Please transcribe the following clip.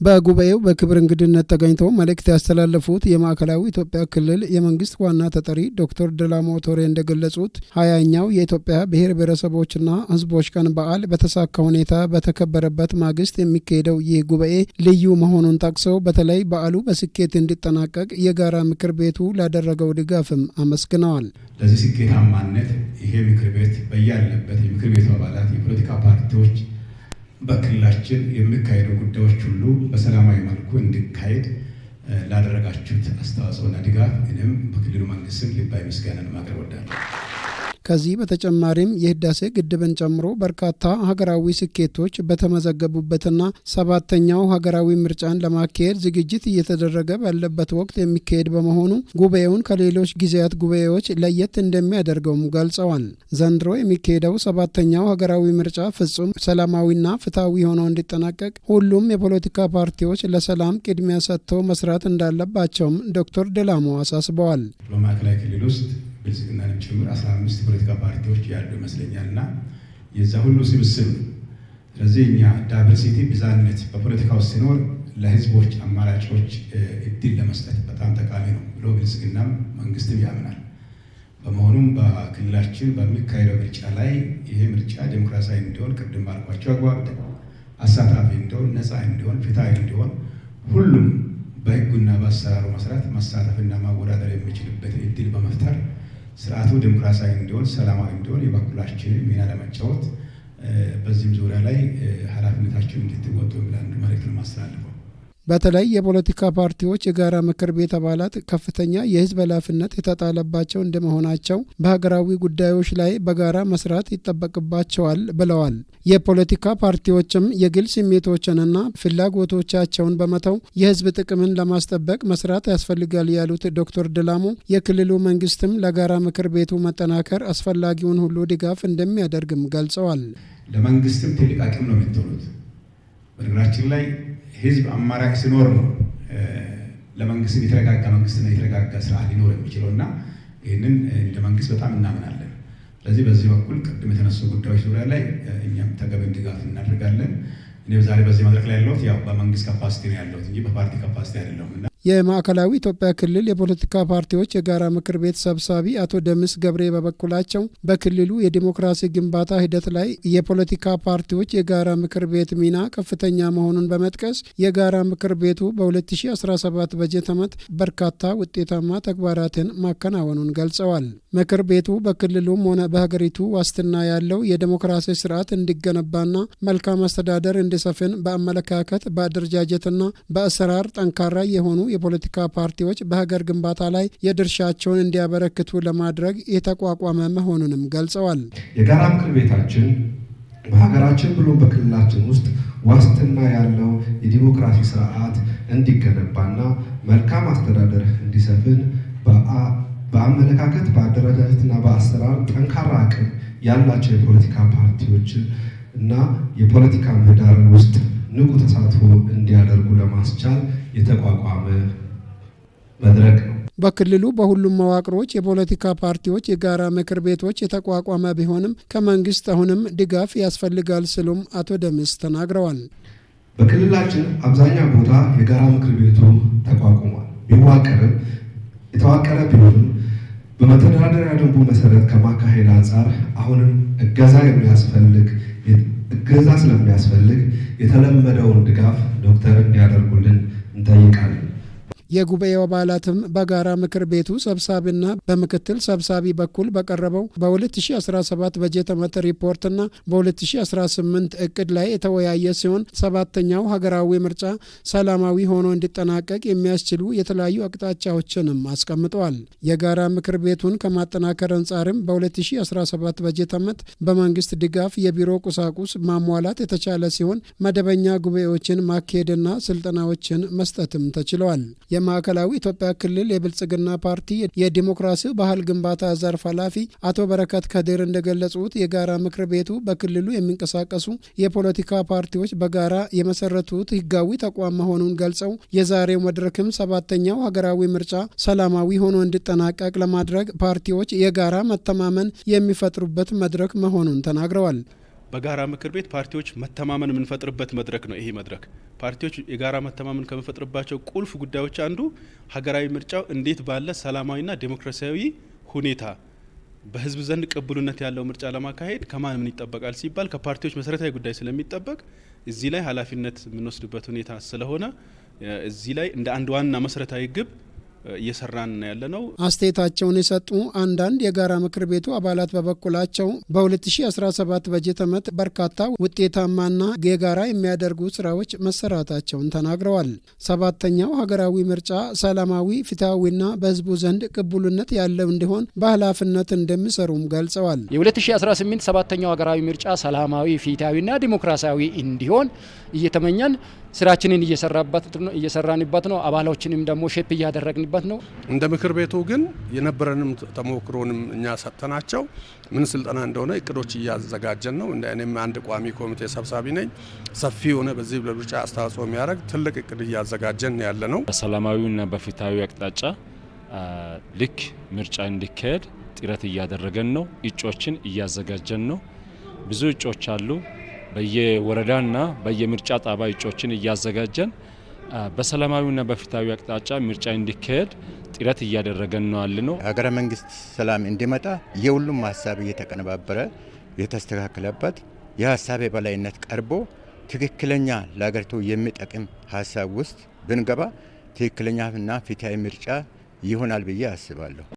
በጉባኤው በክብር እንግድነት ተገኝተው መልእክት ያስተላለፉት የማዕከላዊ ኢትዮጵያ ክልል የመንግስት ዋና ተጠሪ ዶክተር ደላሞ ቶሬ እንደገለጹት 20ኛው የኢትዮጵያ ብሔር ብሔረሰቦችና ሕዝቦች ቀን በዓል በተሳካ ሁኔታ በተከበረበት ማግስት የሚካሄደው ይህ ጉባኤ ልዩ መሆኑን ጠቅሰው በተለይ በዓሉ በስኬት እንዲጠናቀቅ የጋራ ምክር ቤቱ ላደረገው ድጋፍም አመስግነዋል። ለዚህ ስኬታማነት ይሄ ምክር ቤት በያለበት የምክር ቤቱ አባላት የፖለቲካ ፓርቲዎች በክልላችን የሚካሄዱ ጉዳዮች ሁሉ በሰላማዊ መልኩ እንዲካሄድ ላደረጋችሁት አስተዋጽኦና ድጋፍ እኔም በክልሉ መንግስት ስም ልባዊ ምስጋናን ማቅረብ እወዳለሁ። ከዚህ በተጨማሪም የህዳሴ ግድብን ጨምሮ በርካታ ሀገራዊ ስኬቶች በተመዘገቡበትና 7ኛው ሀገራዊ ምርጫን ለማካሄድ ዝግጅት እየተደረገ ባለበት ወቅት የሚካሄድ በመሆኑ ጉባኤውን ከሌሎች ጊዜያት ጉባኤዎች ለየት እንደሚያደርገውም ገልጸዋል። ዘንድሮ የሚካሄደው 7ኛው ሀገራዊ ምርጫ ፍጹም ሰላማዊና ፍትሐዊ ሆኖ እንዲጠናቀቅ ሁሉም የፖለቲካ ፓርቲዎች ለሰላም ቅድሚያ ሰጥተው መስራት እንዳለባቸውም ዶክተር ደላሞ አሳስበዋል። በማዕከላዊ ክልል ውስጥ ብልጽግናንም ጭምር 15 ፖለቲካ ፓርቲዎች ያሉ ይመስለኛልና የዛ ሁሉ ስብስብ ነው። ስለዚህ እኛ ዳይቨርሲቲ ብዝሃነት በፖለቲካ ውስጥ ሲኖር ለህዝቦች አማራጮች እድል ለመስጠት በጣም ጠቃሚ ነው ብሎ ብልጽግናም መንግስትም ያምናል። በመሆኑም በክልላችን በሚካሄደው ምርጫ ላይ ይሄ ምርጫ ዴሞክራሲያዊ እንዲሆን ቅድም ባልኳቸው አግባብ አሳታፊ እንዲሆን፣ ነፃ እንዲሆን፣ ፍትሐዊ እንዲሆን ሁሉም በህጉና በአሰራሩ መሰረት መሳተፍና ማወዳደር የሚችልበት እድል በመፍጠር ስርዓቱ ዴሞክራሲያዊ እንዲሆን፣ ሰላማዊ እንዲሆን የበኩላችንን ሚና ለመጫወት በዚህም ዙሪያ ላይ ኃላፊነታችሁን እንድትወጡ ብለን መልእክት ማስተላለፍ። በተለይ የፖለቲካ ፓርቲዎች የጋራ ምክር ቤት አባላት ከፍተኛ የህዝብ ኃላፊነት የተጣለባቸው እንደመሆናቸው በሀገራዊ ጉዳዮች ላይ በጋራ መስራት ይጠበቅባቸዋል ብለዋል። የፖለቲካ ፓርቲዎችም የግል ስሜቶችንና ፍላጎቶቻቸውን በመተው የህዝብ ጥቅምን ለማስጠበቅ መስራት ያስፈልጋል ያሉት ዶክተር ደላሞ የክልሉ መንግስትም ለጋራ ምክር ቤቱ መጠናከር አስፈላጊውን ሁሉ ድጋፍ እንደሚያደርግም ገልጸዋል። ለመንግስትም ትልቅ አቅም ነው የምትሆኑት። በነገራችን ላይ ህዝብ አማራጭ ሲኖር ነው ለመንግስት የተረጋጋ መንግስትና የተረጋጋ ስራ ሊኖር የሚችለው እና ይህንን እንደ መንግስት በጣም እናምናለን። ስለዚህ በዚህ በኩል ቅድም የተነሱ ጉዳዮች ዙሪያ ላይ እኛም ተገቢውን ድጋፍ እናደርጋለን። እኔ ዛሬ በዚህ መድረክ ላይ ያለሁት ያው በመንግስት ካፓሲቲ ነው ያለሁት እንጂ በፓርቲ ካፓሲቲ አይደለሁም። የማዕከላዊ ኢትዮጵያ ክልል የፖለቲካ ፓርቲዎች የጋራ ምክር ቤት ሰብሳቢ አቶ ደምስ ገብሬ በበኩላቸው በክልሉ የዲሞክራሲ ግንባታ ሂደት ላይ የፖለቲካ ፓርቲዎች የጋራ ምክር ቤት ሚና ከፍተኛ መሆኑን በመጥቀስ የጋራ ምክር ቤቱ በ2017 በጀት ዓመት በርካታ ውጤታማ ተግባራትን ማከናወኑን ገልጸዋል። ምክር ቤቱ በክልሉም ሆነ በሀገሪቱ ዋስትና ያለው የዲሞክራሲ ስርዓት እንዲገነባና መልካም አስተዳደር እንዲሰፍን በአመለካከት በአደረጃጀትና በአሰራር ጠንካራ የሆኑ የፖለቲካ ፓርቲዎች በሀገር ግንባታ ላይ የድርሻቸውን እንዲያበረክቱ ለማድረግ የተቋቋመ መሆኑንም ገልጸዋል። የጋራ ምክር ቤታችን በሀገራችን ብሎ በክልላችን ውስጥ ዋስትና ያለው የዲሞክራሲ ስርዓት እንዲገነባና መልካም አስተዳደር እንዲሰፍን በአመለካከት በአደረጃጀትና በአሰራር ጠንካራ አቅም ያላቸው የፖለቲካ ፓርቲዎች እና የፖለቲካ ምህዳር ውስጥ ንቁ ተሳትፎ እንዲያደርጉ ለማስቻል የተቋቋመ መድረክ ነው። በክልሉ በሁሉም መዋቅሮች የፖለቲካ ፓርቲዎች የጋራ ምክር ቤቶች የተቋቋመ ቢሆንም ከመንግስት አሁንም ድጋፍ ያስፈልጋል ሲሉም አቶ ደምስ ተናግረዋል። በክልላችን አብዛኛው ቦታ የጋራ ምክር ቤቱ ተቋቁሟል። የተዋቀረ ቢሆንም በመተዳደሪያ ደንቡ መሰረት ከማካሄድ አንጻር አሁንም እገዛ ስለሚያስፈልግ የተለመደውን ድጋፍ ዶክተር እንዲያደርጉልን እንጠይቃለን። የጉባኤው አባላትም በጋራ ምክር ቤቱ ሰብሳቢና በምክትል ሰብሳቢ በኩል በቀረበው በ2017 በጀት ዓመት ሪፖርትና በ2018 እቅድ ላይ የተወያየ ሲሆን 7ኛው ሀገራዊ ምርጫ ሰላማዊ ሆኖ እንዲጠናቀቅ የሚያስችሉ የተለያዩ አቅጣጫዎችንም አስቀምጠዋል። የጋራ ምክር ቤቱን ከማጠናከር አንጻርም በ2017 በጀት ዓመት በመንግስት ድጋፍ የቢሮ ቁሳቁስ ማሟላት የተቻለ ሲሆን መደበኛ ጉባኤዎችን ማካሄድና ስልጠናዎችን መስጠትም ተችለዋል። የማዕከላዊ ኢትዮጵያ ክልል የብልጽግና ፓርቲ የዲሞክራሲ ባህል ግንባታ ዘርፍ ኃላፊ አቶ በረከት ከድር እንደገለጹት የጋራ ምክር ቤቱ በክልሉ የሚንቀሳቀሱ የፖለቲካ ፓርቲዎች በጋራ የመሰረቱት ህጋዊ ተቋም መሆኑን ገልጸው የዛሬው መድረክም 7ኛው ሀገራዊ ምርጫ ሰላማዊ ሆኖ እንዲጠናቀቅ ለማድረግ ፓርቲዎች የጋራ መተማመን የሚፈጥሩበት መድረክ መሆኑን ተናግረዋል። በጋራ ምክር ቤት ፓርቲዎች መተማመን የምንፈጥርበት መድረክ ነው። ይሄ መድረክ ፓርቲዎች የጋራ መተማመን ከመፈጥርባቸው ቁልፍ ጉዳዮች አንዱ ሀገራዊ ምርጫው እንዴት ባለ ሰላማዊና ዴሞክራሲያዊ ሁኔታ በህዝብ ዘንድ ቅቡልነት ያለው ምርጫ ለማካሄድ ከማን ምን ይጠበቃል ሲባል ከፓርቲዎች መሰረታዊ ጉዳይ ስለሚጠበቅ እዚህ ላይ ኃላፊነት የምንወስድበት ሁኔታ ስለሆነ እዚህ ላይ እንደ አንድ ዋና መሰረታዊ ግብ እየሰራን ያለነው። አስተያየታቸውን የሰጡ አንዳንድ የጋራ ምክር ቤቱ አባላት በበኩላቸው በ2017 በጀት ዓመት በርካታ ውጤታማና የጋራ የሚያደርጉ ስራዎች መሰራታቸውን ተናግረዋል። ሰባተኛው ሀገራዊ ምርጫ ሰላማዊ፣ ፍትሐዊና በህዝቡ ዘንድ ቅቡልነት ያለው እንዲሆን በኃላፊነት እንደሚሰሩም ገልጸዋል። የ2018 ሰባተኛው ሀገራዊ ምርጫ ሰላማዊ፣ ፍትሐዊና ዲሞክራሲያዊ እንዲሆን እየተመኘን ስራችንን እየሰራንበት ነው። አባሎችንም ደግሞ ሼፕ እያደረግንበት ነው። እንደ ምክር ቤቱ ግን የነበረንም ተሞክሮንም እኛ ሰጥተናቸው ምን ስልጠና እንደሆነ እቅዶች እያዘጋጀን ነው። እኔም አንድ ቋሚ ኮሚቴ ሰብሳቢ ነኝ። ሰፊ የሆነ በዚህ ለምርጫ አስተዋጽኦ የሚያደርግ ትልቅ እቅድ እያዘጋጀን ያለ ነው። በሰላማዊና በፍትሐዊ አቅጣጫ ልክ ምርጫ እንዲካሄድ ጥረት እያደረገን ነው። እጩዎችን እያዘጋጀን ነው። ብዙ እጩዎች አሉ። በየወረዳና በየምርጫ ጣቢያ እጩዎችን እያዘጋጀን በሰላማዊና በፍትሐዊ አቅጣጫ ምርጫ እንዲካሄድ ጥረት እያደረገን ነው ያለነው። ሀገረ መንግስት ሰላም እንዲመጣ የሁሉም ሀሳብ እየተቀነባበረ የተስተካከለበት የሀሳብ የበላይነት ቀርቦ ትክክለኛ ለሀገሪቱ የሚጠቅም ሀሳብ ውስጥ ብንገባ ትክክለኛና ፍትሐዊ ምርጫ ይሆናል ብዬ አስባለሁ።